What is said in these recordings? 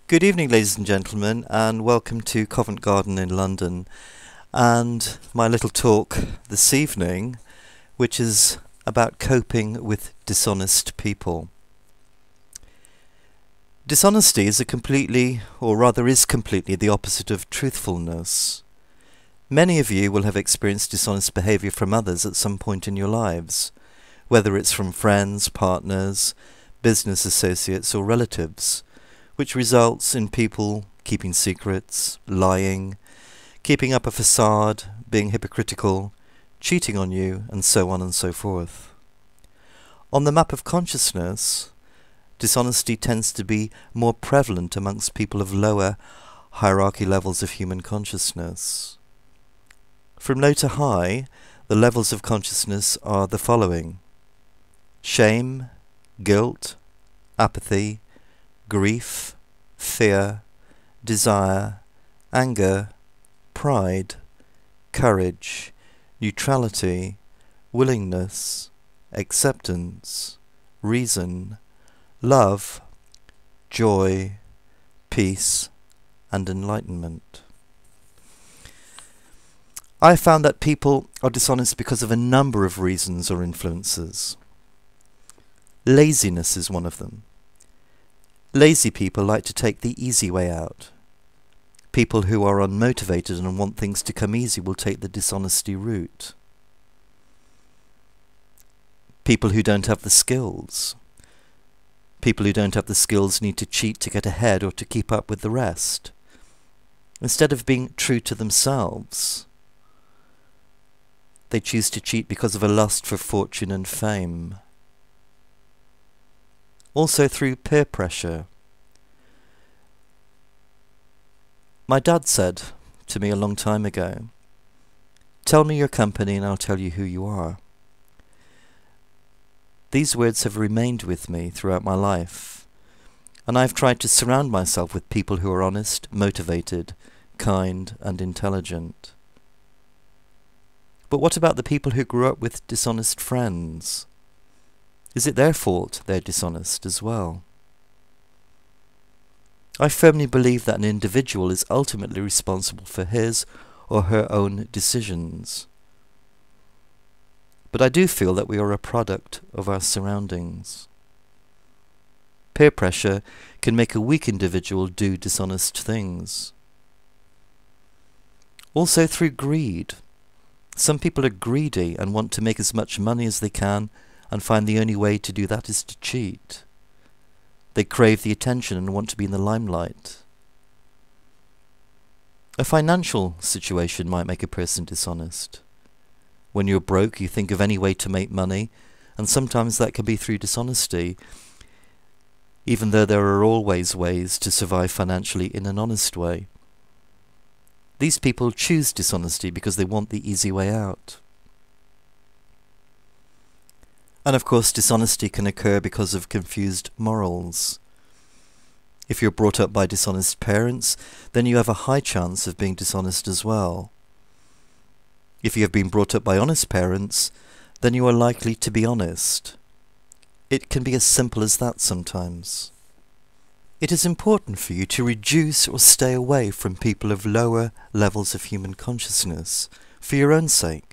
Good evening, ladies and gentlemen, and welcome to Covent Garden in London, and my little talk this evening, which is about coping with dishonest people. Dishonesty is completely the opposite of truthfulness. Many of you will have experienced dishonest behaviour from others at some point in your lives, whether it's from friends, partners, business associates or relatives, which results in people keeping secrets, lying, keeping up a facade, being hypocritical, cheating on you, and so on and so forth. On the map of consciousness, dishonesty tends to be more prevalent amongst people of lower hierarchy levels of human consciousness. From low to high, the levels of consciousness are the following: shame, guilt, apathy, grief, fear, desire, anger, pride, courage, neutrality, willingness, acceptance, reason, love, joy, peace, and enlightenment. I found that people are dishonest because of a number of reasons or influences. Laziness is one of them. Lazy people like to take the easy way out. People who are unmotivated and want things to come easy will take the dishonesty route. People who don't have the skills. People who don't have the skills need to cheat to get ahead or to keep up with the rest, instead of being true to themselves. They choose to cheat because of a lust for fortune and fame. Also through peer pressure. My dad said to me a long time ago, "Tell me your company and I'll tell you who you are." These words have remained with me throughout my life, and I've tried to surround myself with people who are honest, motivated, kind, and intelligent. But what about the people who grew up with dishonest friends? Is it their fault they're dishonest as well? I firmly believe that an individual is ultimately responsible for his or her own decisions. But I do feel that we are a product of our surroundings. Peer pressure can make a weak individual do dishonest things. Also through greed. Some people are greedy and want to make as much money as they can and find the only way to do that is to cheat. They crave the attention and want to be in the limelight. A financial situation might make a person dishonest. When you're broke, you think of any way to make money, and sometimes that can be through dishonesty, even though there are always ways to survive financially in an honest way. These people choose dishonesty because they want the easy way out. And of course, dishonesty can occur because of confused morals. If you're brought up by dishonest parents, then you have a high chance of being dishonest as well. If you have been brought up by honest parents, then you are likely to be honest. It can be as simple as that sometimes. It is important for you to reduce or stay away from people of lower levels of human consciousness, for your own sake.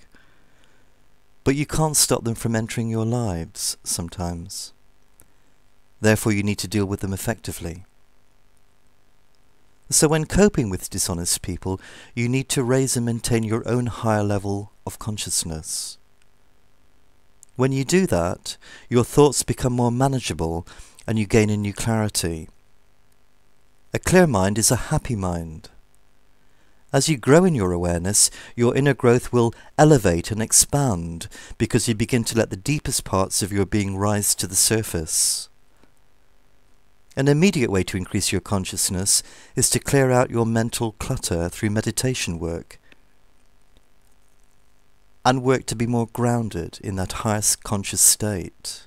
But you can't stop them from entering your lives sometimes. Therefore you need to deal with them effectively. So when coping with dishonest people, you need to raise and maintain your own higher level of consciousness. When you do that, your thoughts become more manageable and you gain a new clarity. A clear mind is a happy mind. As you grow in your awareness, your inner growth will elevate and expand because you begin to let the deepest parts of your being rise to the surface. An immediate way to increase your consciousness is to clear out your mental clutter through meditation work and work to be more grounded in that highest conscious state.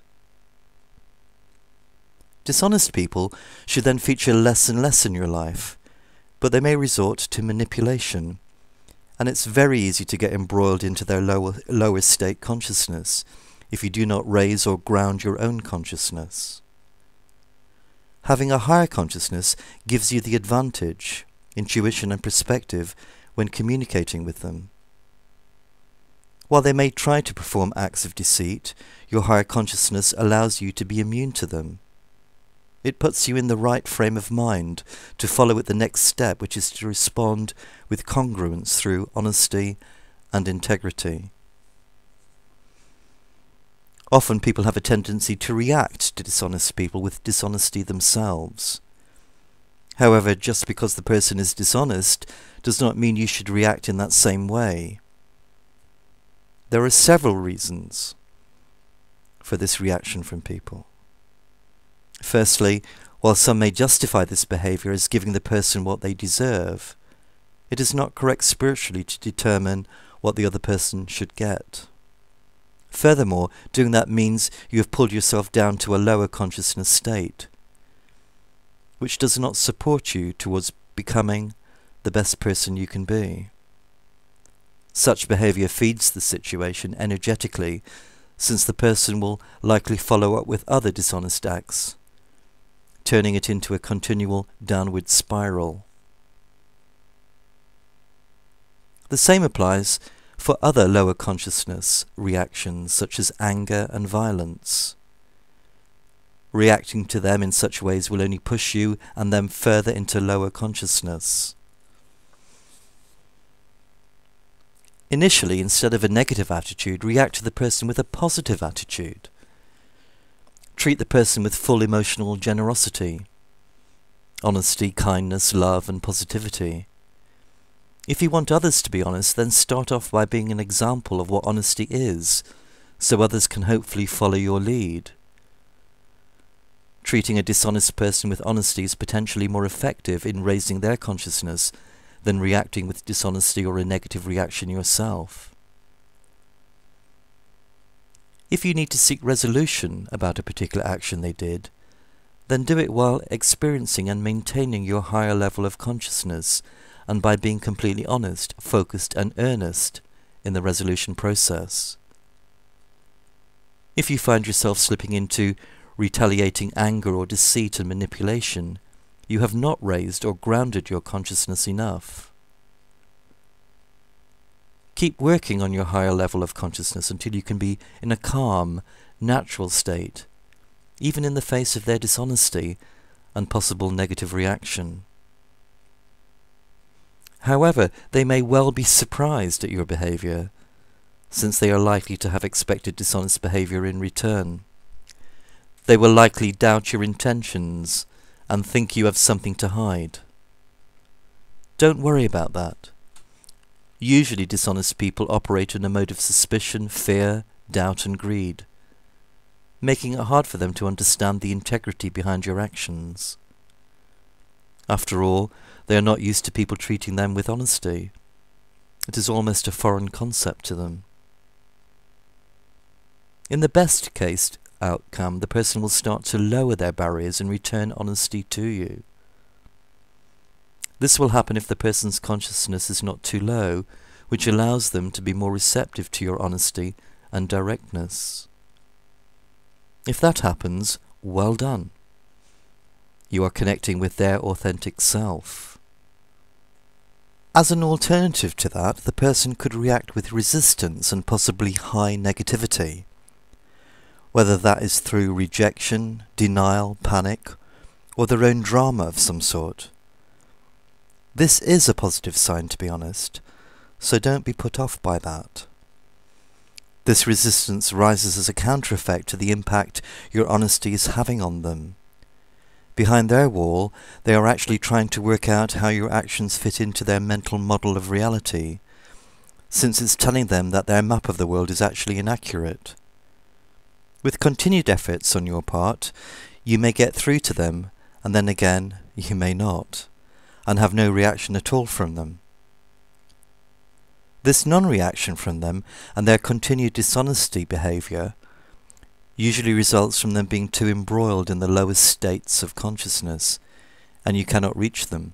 Dishonest people should then feature less and less in your life, but they may resort to manipulation, and it's very easy to get embroiled into their lower state consciousness if you do not raise or ground your own consciousness. Having a higher consciousness gives you the advantage, intuition and perspective when communicating with them. While they may try to perform acts of deceit, your higher consciousness allows you to be immune to them. It puts you in the right frame of mind to follow at the next step, which is to respond with congruence through honesty and integrity. Often people have a tendency to react to dishonest people with dishonesty themselves. However, just because the person is dishonest does not mean you should react in that same way. There are several reasons for this reaction from people. Firstly, while some may justify this behavior as giving the person what they deserve, it is not correct spiritually to determine what the other person should get. Furthermore, doing that means you have pulled yourself down to a lower consciousness state, which does not support you towards becoming the best person you can be. Such behavior feeds the situation energetically, since the person will likely follow up with other dishonest acts, turning it into a continual downward spiral. The same applies for other lower consciousness reactions such as anger and violence. Reacting to them in such ways will only push you and them further into lower consciousness. Initially, instead of a negative attitude, react to the person with a positive attitude. Treat the person with full emotional generosity, honesty, kindness, love, and positivity. If you want others to be honest, then start off by being an example of what honesty is, so others can hopefully follow your lead. Treating a dishonest person with honesty is potentially more effective in raising their consciousness than reacting with dishonesty or a negative reaction yourself. If you need to seek resolution about a particular action they did, then do it while experiencing and maintaining your higher level of consciousness, and by being completely honest, focused and earnest in the resolution process. If you find yourself slipping into retaliating anger or deceit and manipulation, you have not raised or grounded your consciousness enough. Keep working on your higher level of consciousness until you can be in a calm, natural state, even in the face of their dishonesty and possible negative reaction. However, they may well be surprised at your behavior, since they are likely to have expected dishonest behavior in return. They will likely doubt your intentions and think you have something to hide. Don't worry about that. Usually dishonest people operate in a mode of suspicion, fear, doubt and greed, making it hard for them to understand the integrity behind your actions. After all, they are not used to people treating them with honesty. It is almost a foreign concept to them. In the best case outcome, the person will start to lower their barriers and return honesty to you. This will happen if the person's consciousness is not too low, which allows them to be more receptive to your honesty and directness. If that happens, well done. You are connecting with their authentic self. As an alternative to that, the person could react with resistance and possibly high negativity, whether that is through rejection, denial, panic, or their own drama of some sort. This is a positive sign, to be honest, so don't be put off by that. This resistance rises as a counter-effect to the impact your honesty is having on them. Behind their wall, they are actually trying to work out how your actions fit into their mental model of reality, since it's telling them that their map of the world is actually inaccurate. With continued efforts on your part, you may get through to them, and then again you may not, and have no reaction at all from them. This non-reaction from them and their continued dishonesty behaviour usually results from them being too embroiled in the lowest states of consciousness, and you cannot reach them.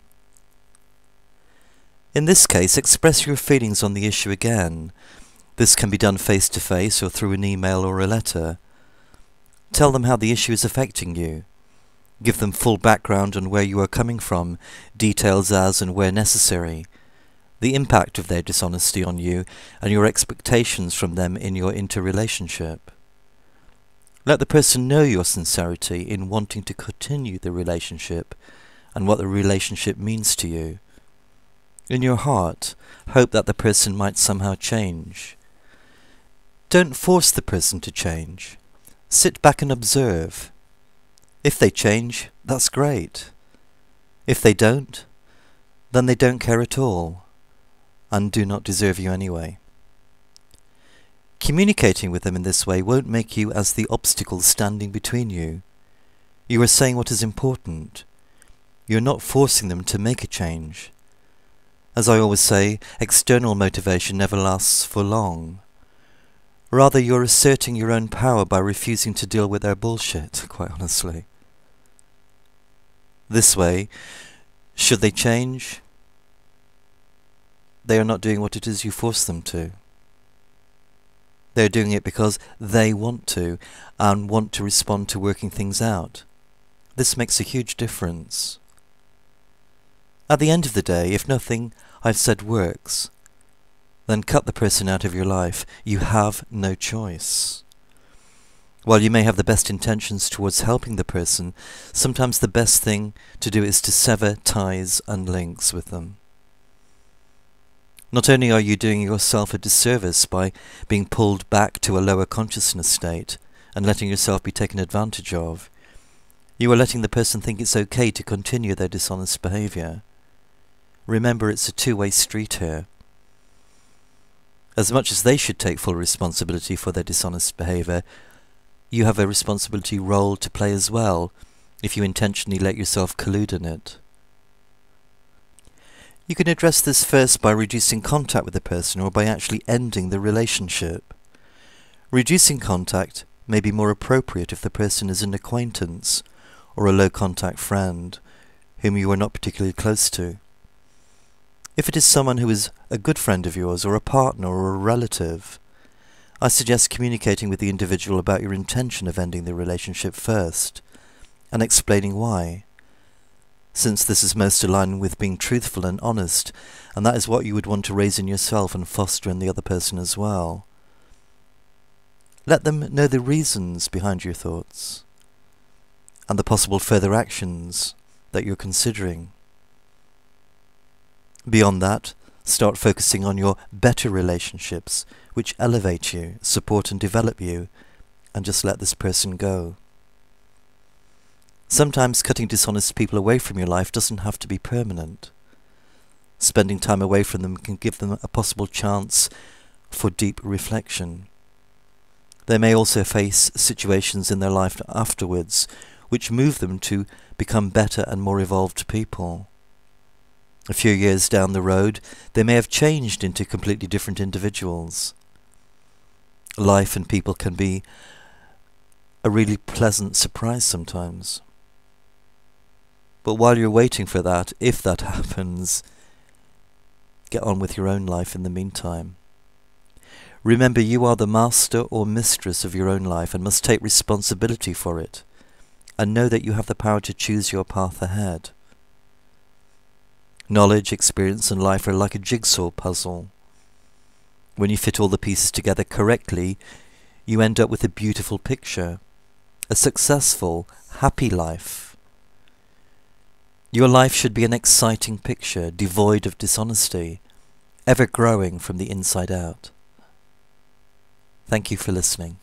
In this case, express your feelings on the issue again. This can be done face-to-face or through an email or a letter. Tell them how the issue is affecting you. Give them full background on where you are coming from, details as and where necessary, the impact of their dishonesty on you, and your expectations from them in your interrelationship. Let the person know your sincerity in wanting to continue the relationship and what the relationship means to you. In your heart, hope that the person might somehow change. Don't force the person to change. Sit back and observe. If they change, that's great. If they don't, then they don't care at all, and do not deserve you anyway. Communicating with them in this way won't make you as the obstacle standing between you. You are saying what is important. You are not forcing them to make a change. As I always say, external motivation never lasts for long. Rather, you're asserting your own power by refusing to deal with their bullshit, quite honestly. This way, should they change, they are not doing what it is you force them to. They're doing it because they want to, and want to respond to working things out. This makes a huge difference. At the end of the day, if nothing I've said works, then cut the person out of your life. You have no choice. While you may have the best intentions towards helping the person, sometimes the best thing to do is to sever ties and links with them. Not only are you doing yourself a disservice by being pulled back to a lower consciousness state and letting yourself be taken advantage of, you are letting the person think it's okay to continue their dishonest behaviour. Remember, it's a two-way street here. As much as they should take full responsibility for their dishonest behaviour, you have a responsibility role to play as well, if you intentionally let yourself collude in it. You can address this first by reducing contact with the person or by actually ending the relationship. Reducing contact may be more appropriate if the person is an acquaintance or a low-contact friend whom you are not particularly close to. If it is someone who is a good friend of yours or a partner or a relative, I suggest communicating with the individual about your intention of ending the relationship first and explaining why, since this is most aligned with being truthful and honest, and that is what you would want to raise in yourself and foster in the other person as well. Let them know the reasons behind your thoughts and the possible further actions that you're considering. Beyond that, start focusing on your better relationships, which elevate you, support and develop you, and just let this person go. Sometimes cutting dishonest people away from your life doesn't have to be permanent. Spending time away from them can give them a possible chance for deep reflection. They may also face situations in their life afterwards which move them to become better and more evolved people. A few years down the road, they may have changed into completely different individuals. Life and people can be a really pleasant surprise sometimes. But while you're waiting for that, if that happens, get on with your own life in the meantime. Remember, you are the master or mistress of your own life and must take responsibility for it, and know that you have the power to choose your path ahead. Knowledge, experience and life are like a jigsaw puzzle. When you fit all the pieces together correctly, you end up with a beautiful picture, a successful, happy life. Your life should be an exciting picture, devoid of dishonesty, ever growing from the inside out. Thank you for listening.